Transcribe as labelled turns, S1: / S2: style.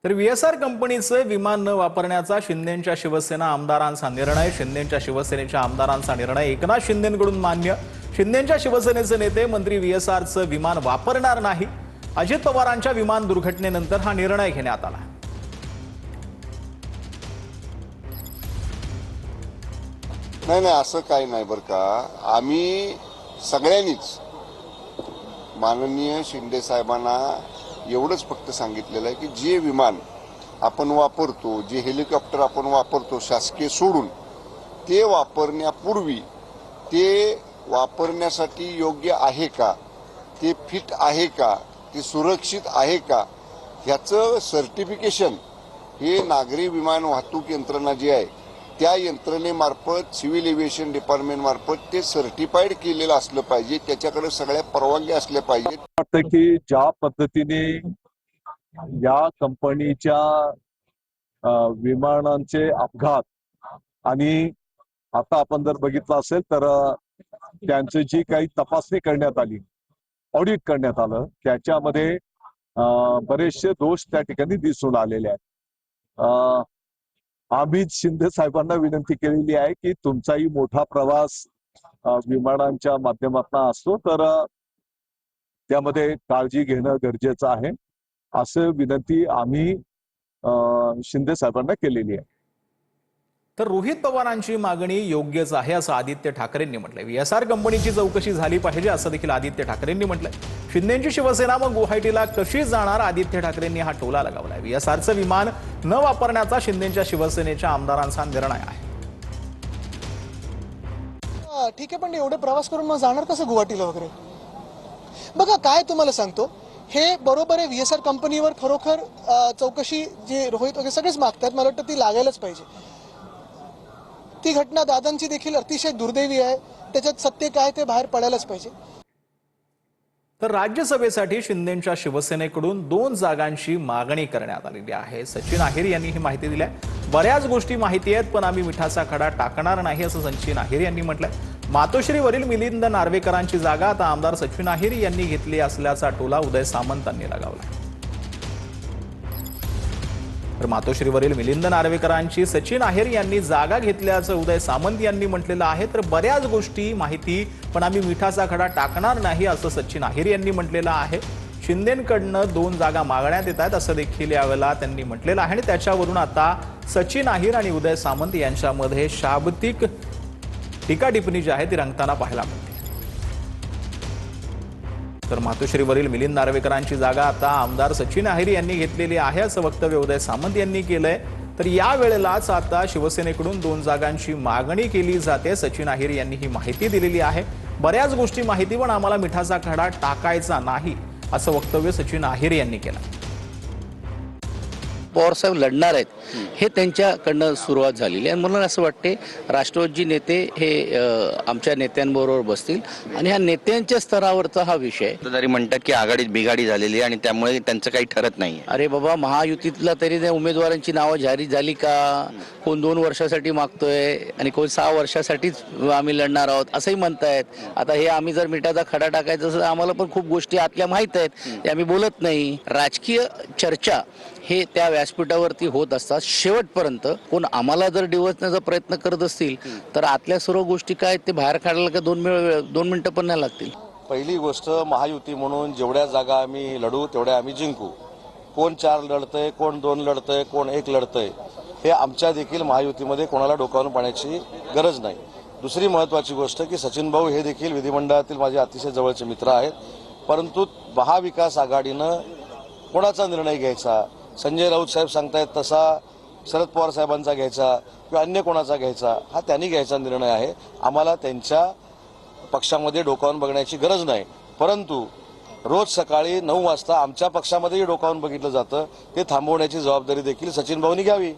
S1: तर व्हीएसआर कंपनीचे विमान न वापरण्याचा शिंदेंच्या शिवसेना आमदारांचा निर्णय. शिंदेंच्या शिवसेनेच्या आमदारांचा निर्णय एकनाथ शिंदेंकडून मान्य. शिंदेंच्या शिवसेनेचे नेते मंत्री व्हीएसआरचं विमान वापरणार नाही. अजित पवारांच्या विमान दुर्घटनेनंतर हा निर्णय घेण्यात आला.
S2: नाही असं काही नाही बरं का. आम्ही सगळ्यांनीच माननीय शिंदे साहेबांना एवढंच फक्त सांगितलेलं आहे की जे विमान आपण वापरतो, जे हेलिकॉप्टर आपण वापरतो शासकीय सोडून, ते वापरण्यापूर्वी ते वापरण्यासाठी योग्य आहे का, ते फिट आहे का, ते सुरक्षित आहे का, ह्याचं सर्टिफिकेशन हे नागरी विमान वाहतूक यंत्रणा जी आहे त्या यंत्रणेमार्फत, सिव्हिल एव्हिएशन डिपार्टमेंट मार्फत ते सर्टिफाईड केलेलं असलं पाहिजे. त्याच्याकडे सगळ्या परवानग्या असल्या पाहिजेत.
S3: वाटतं की ज्या पद्धतीने या कंपनीच्या विमानांचे अपघात आणि आता आपण जर बघितलं असेल तर त्यांची जी काही तपासणी करण्यात आली, ऑडिट करण्यात आलं, त्याच्यामध्ये बरेचसे दोष त्या ठिकाणी दिसून आलेले आहेत. आम्ही शिंदे साहेबांना विनंती केलेली आहे की तुमचाही मोठा प्रवास विमानांच्या माध्यमातून असतो, तर त्यामध्ये काळजी घेणं गरजेचं आहे, असं विनंती आम्ही शिंदे साहेबांना केलेली आहे.
S1: तर रोहित पवारांची मागणी योग्यच आहे असं आदित्य ठाकरेंनी म्हटलंय. व्हीएसआर कंपनीची चौकशी झाली पाहिजे असं देखील आदित्य ठाकरेंनी म्हटलंय. शिंदेंची शिवसेना मग गुवाहाटीला कशी जाणार, आदित्य ठाकरेंनी हा टोला लगावलाय. व्हीएसआरचं विमान न वापरण्याचा शिंदेंच्या शिवसेनेच्या आमदारांचा निर्णय आहे.
S4: ठीक आहे, पण एवढे प्रवास करून मग जाणार कसं गुवाहाटीला वगैरे? बघा काय तुम्हाला सांगतो, हे बरोबर आहे, व्हीएसआर कंपनीवर खरोखर चौकशी जी रोहित वगैरे सगळेच मागतात, मला वाटतं ती लागायलाच पाहिजे. ती घटना दादांची देखील अतिशय दुर्दैवी आहे, त्याच्यात सत्य काय ते बाहेर पडायलाच पाहिजे.
S1: तर राज्यसभेसाठी शिंदेंच्या शिवसेनेकडून 2 जागांची मागणी करण्यात आलेली आहे. सचिन अहिर यांनी ही माहिती दिली आहे. बऱ्याच गोष्टी माहिती आहेत, पण आम्ही मिठाचा खडा टाकणार नाही असं सचिन अहिर यांनी म्हटलंय. मातोश्रीवरील मिलिंद नार्वेकरांची जागा आता आमदार सचिन अहिर यांनी घेतली असल्याचा टोला उदय सामंतांनी लगावला. तर मातोश्रीवरील मिलिंद नार्वेकरांची सचिन अहिर यांनी जागा घेतल्याचं उदय सामंत यांनी म्हटलेलं आहे. तर बऱ्याच गोष्टी माहिती, पण आम्ही मिठाचा खडा टाकणार नाही असं सचिन अहिर यांनी म्हटलेलं आहे. शिंदेंकडनं 2 जागा मागण्यात येत आहेत असं देखील यावेळेला त्यांनी म्हटलेलं आहे. आणि त्याच्यावरून आता सचिन अहिर आणि उदय सामंत यांच्यामध्ये शाब्दिक टीकाटिप्पणी जी आहे ती रंगताना पाहायला मिळते. तर मातोश्रीवरील मिलिंद नार्वेकरांची जागा आता आमदार सचिन अहिर यांनी घेतलेली आहे असं वक्तव्य उदय सामंत यांनी केलंय. तर या वेळेलाच आता शिवसेनेकडून 2 जागांची मागणी केली जाते. सचिन अहिर यांनी ही माहिती दिलेली आहे. बऱ्याच गोष्टी माहिती, पण आम्हाला मिठाचा खडा टाकायचा नाही असं वक्तव्य सचिन अहिर यांनी केलं.
S5: पवारसाहेब लढणार आहेत हे त्यांच्याकडनं सुरुवात झालेली आहे. म्हणून असं वाटते राष्ट्रवादी नेते हे आमच्या नेत्यांबरोबर बसतील आणि ह्या नेत्यांच्या स्तरावरचा हा विषय.
S6: जरी म्हणतात की आघाडीत बिघाडी झालेली आहे आणि त्यामुळे त्यांचं काही ठरत नाही.
S5: अरे बाबा, महायुतीतला तरी त्या उमेदवारांची नावं जाहीर झाली का? कोण 2 वर्षासाठी मागतोय आणि कोण 6 वर्षासाठीच आम्ही लढणार आहोत असंही म्हणतायत. आता हे आम्ही जर मिठाचा खडा टाकायचं असेल, आम्हाला पण खूप गोष्टी आतल्या माहीत आहेत, ते आम्ही बोलत नाही. राजकीय चर्चा हे त्या व्यासपीठावरती होत असतात. शेवटपर्यंत कोण आम्हाला जर डिवचण्याचा प्रयत्न करत असतील तर आतल्या सर्व गोष्टी काय ते बाहेर काढायला का 2 मिनिटं पण नाही लागतील.
S7: पहिली गोष्ट, महायुती म्हणून जेवढ्या जागा आम्ही लढू तेवढ्या आम्ही जिंकू. कोण 4 लढतंय, कोण 2 लढतंय, कोण 1 लढतंय, हे आमच्या देखील महायुतीमध्ये कोणाला डोकावून पाहण्याची गरज नाही. दुसरी महत्त्वाची गोष्ट की सचिन भाऊ हे देखील विधिमंडळातील माझे अतिशय जवळचे मित्र आहेत. परंतु महाविकास आघाडीनं कोणाचा निर्णय घ्यायचा, संजय राऊत साहेब सांगतायत तसा शरद पवार साहेबांचा घ्यायचा किंवा अन्य कोणाचा घ्यायचा, हा त्यांनी घ्यायचा निर्णय आहे. आम्हाला त्यांच्या पक्षामध्ये डोकावून बघण्याची गरज नाही. परंतु रोज सकाळी 9 वाजता आमच्या पक्षामध्येही डोकावून बघितलं जातं, ते थांबवण्याची जबाबदारी देखील सचिन भाऊंनी घ्यावी.